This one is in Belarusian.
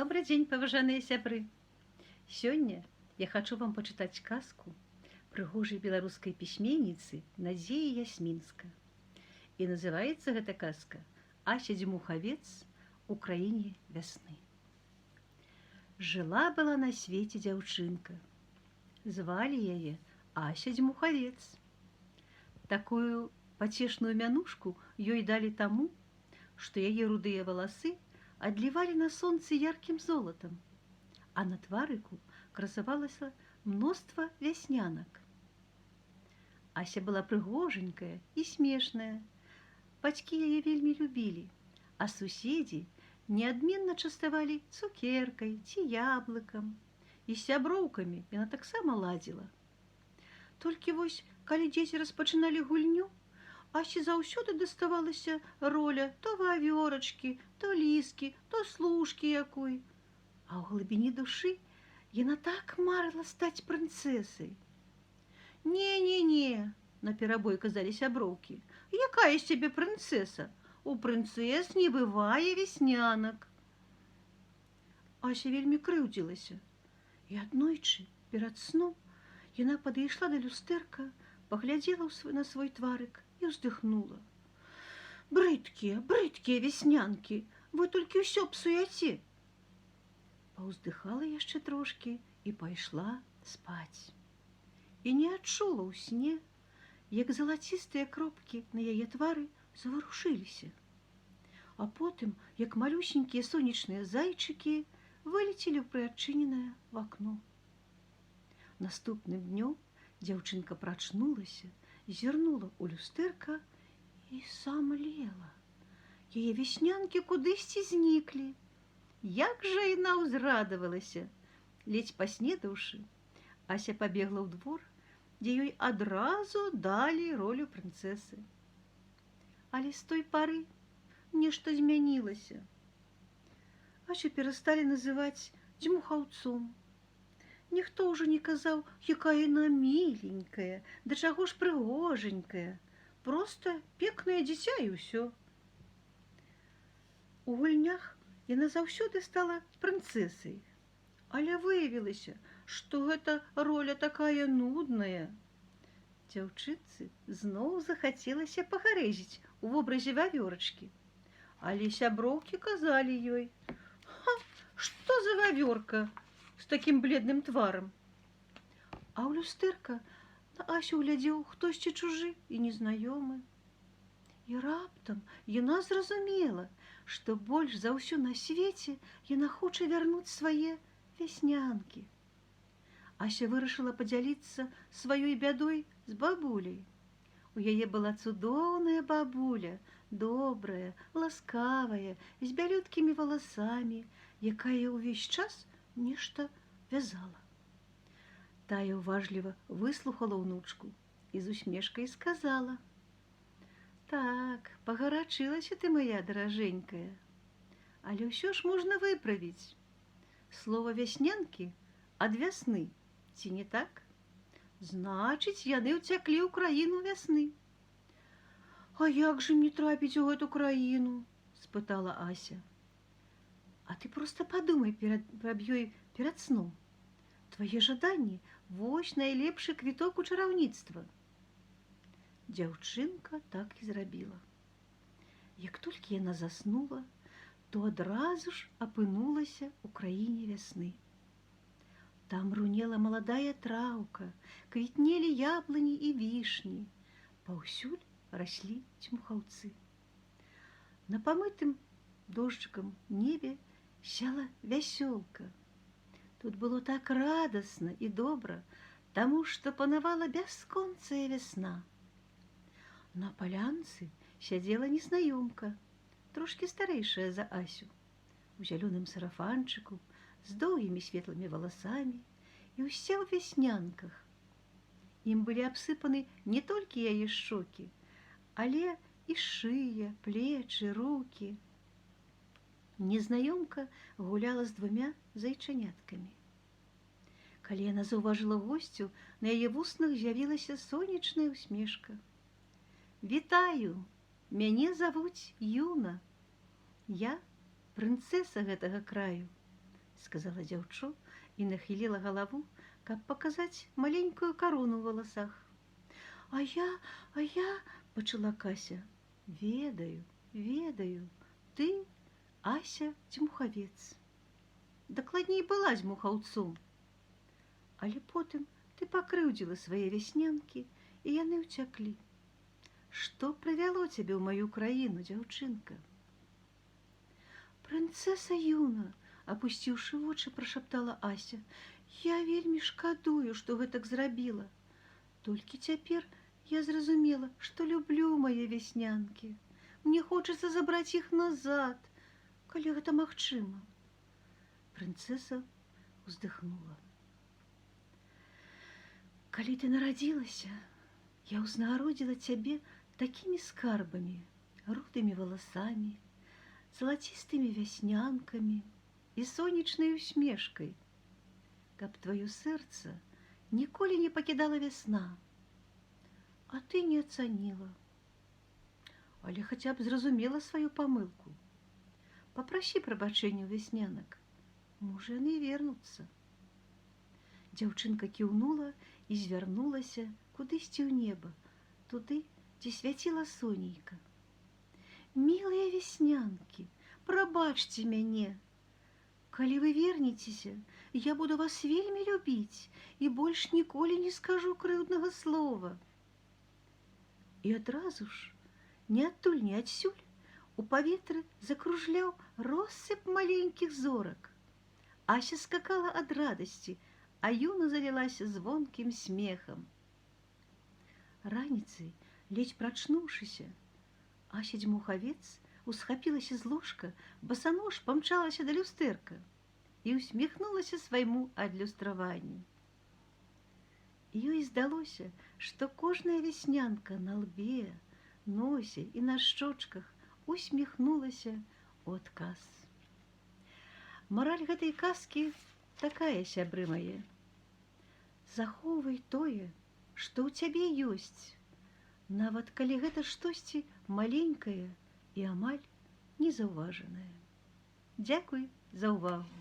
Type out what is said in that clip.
Добрый дзень, паважаныя сябры. Сёння я хачу вам пачытаць казку прыгожай беларускай пісьменніцы Надзеі Ясмінска. І называецца гэта казка «Ася Дзьмухавец у краіне вясны». Жыла-была на свеце дзяўчынка. Звалі яе Ася Дзьмухавец. Такую пацешную мянушку ёй далі таму, што яе рудыя валасы адлівалі на сонцы яркім золатам, а на тварыку красавалася мноства вяснянак. Ася была прыгожанькая і смешная. Бацькі яе вельмі любілі, а суседзі неадменна частавалі цукеркай ці яблыкам, і з сяброўкамі яна таксама ладзіла. Толькі вось, калі дзеці распачыналі гульню, Асе заўсёды даставалася роля то вавёрачкі, то ліскі, то служкі якой. А ў глыбіні душы яна так марыла стаць прынцэсай. «Не-не-не», — наперабой казалі сяброўкі, «якая з цябе прынцэса? У прынцэс не бывае вяснянак». Ася вельмі крыўдзілася. І аднойчы, перад сном, яна падышла да люстэрка, паглядзела на свой тварык і ўздыхнула. «Брыдкія, брыдкія вяснянкі, вы толькі ўсё псуяце». Паўздыхала яшчэ трошкі і пайшла спаць. І не адчула ў сне, як залацістыя кропкі на яе твары заварушыліся. А потым, як малюсенькія сонечныя зайчыкі, вылецелі ў прыадчыненае вакно. Наступным днём дзяўчынка прачнулася, зірнула ў люстэрка і самлела. Яе вяснянкі кудысьці зніклі. Як жа яна ўзрадавалася! Ледзь паснедаўшы, Ася пабегла ў двор, дзе ёй адразу далі ролю прынцэсы. Але з той пары нешта змянілася. Асю перасталі называць дзьмухаўцом. Ніхто ўжо не казаў, якая яна міленькая, да чаго ж прыгожанькая. Проста пекнае дзіця і ўсё. У гульнях яна заўсёды стала прынцэсай. Але выявілася, што гэта роля такая нудная. Дзяўчынцы зноў захацелася пагарэзіць у вобразе вавёрачкі. Але сяброўкі казалі ёй: «Што за вавёрка з такім бледным тварам?» А ў люстэрка на Асю глядзеў хтосьці чужы і незнаёмы. І раптам яна зразумела, што больш за ўсё на свеце яна хоча вярнуць свае вяснянкі. Ася вырашыла падзяліцца сваёй бядой з бабуляй. У яе была цудоўная бабуля, добрая, ласкавая, з бялюткімі валасамі, якая ўвесь час нешта вязала. Тая ўважліва выслухала ўнучку і з усмешкай сказала: «Так, пагарачылася ты, моя даражэнькая, але ўсё ж можна выправіць. Слова вяснянкі ад вясны, ці не так? Значыць, яны ўцяклі ў краіну вясны». «А як жа мне трапіць у гэту краіну?» – спытала Ася. «А ты проста падумай аб ёй перад сном. Твае жаданні – вось найлепшы квіток у чараўніцтва». Дзяўчынка так і зрабіла. Як толькі яна заснула, то адразу ж апынулася ў краіне вясны. Там рунела маладая траўка, квітнелі яблыні і вішні, паўсюль раслі дзьмухаўцы. На памытым дожджыкам небе сяла вясёлка. Тут было так радасна і добра, таму што панавала бясконцая вясна. На палянцы сядзела незнаёмка, трошкі старэйшая за Асю, у зялёным сарафанчыку, з доўгімі светлымі валасамі і ўся ў вяснянках. Ім былі абсыпаны не толькі яе шчокі, але і шыя, плечы, рукі. Незнаёмка гуляла з двумя зайчаняткамі. Калі яна заўважыла госцю, на яе вуснах з'явілася сонечная усмешка. «Вітаю! Мяне завуць Юна. Я прынцэса гэтага краю. сказала дзяўчо і нахіліла галаву, каб паказаць маленькую карону ў валасах. А я, пачала Кася. Ведаю, ведаю, ты Ася Дзьмухавец. Дакладней была дзьмухаўцом. Але потым ты пакрыўдзіла свае вяснянкі, і яны ўцяклі. Што прывяло цябе ў маю краіну, дзяўчынка? Прынцэса Юна, апусціўшы вочы, прашаптала Ася. Я вельмі шкадую, што гэтак зрабіла. Толькі цяпер я зразумела, што люблю мае вяснянкі. Мне хочацца забраць іх назад, калі гэта магчыма. Прынцэса ўздыхнула. Калі ты нарадзілася, я ўзнагародзіла цябе такімі скарбамі, рудымі валасамі, залацістымі вяснянкамі і сонечнай усмешкай, каб тваё сэрца ніколі не пакідала вясна. А ты не ацаніла. Але хаця б зразумела сваю памылку. Папрасі прабачэння ў вяснянак. Можа, яны вернуцца. Дзяўчынка кіўнула і звярнулася кудысьці ў неба, туды, дзе свяціла сонейка. Мілыя вяснянкі, прабачце мяне. Калі вы вернецеся, я буду вас вельмі любіць і больш ніколі не скажу крыўднага слова. І адразу ж, ні адтуль, ні адсюль, у паветры закружляў россып маленькіх зорак. Ася скакала ад радасці, а Юна залілася звонкім смехам. Раніцай, ледзь прачнуўшыся, Ася Дзьмухавец усхапілася з ложка, басанож памчалася да люстэрка і усміхнулася свайму адлюстраванню. Ёй здалося, што кожная вяснянка на лбе, носе і на шчочках усміхнулася ў адказ. Мараль гэтай казкі такая, сябры мае. Захоўвай тое, што ў цябе ёсць, нават калі гэта штосьці маленькае і амаль незаўважанае. Дзякуй за ўвагу.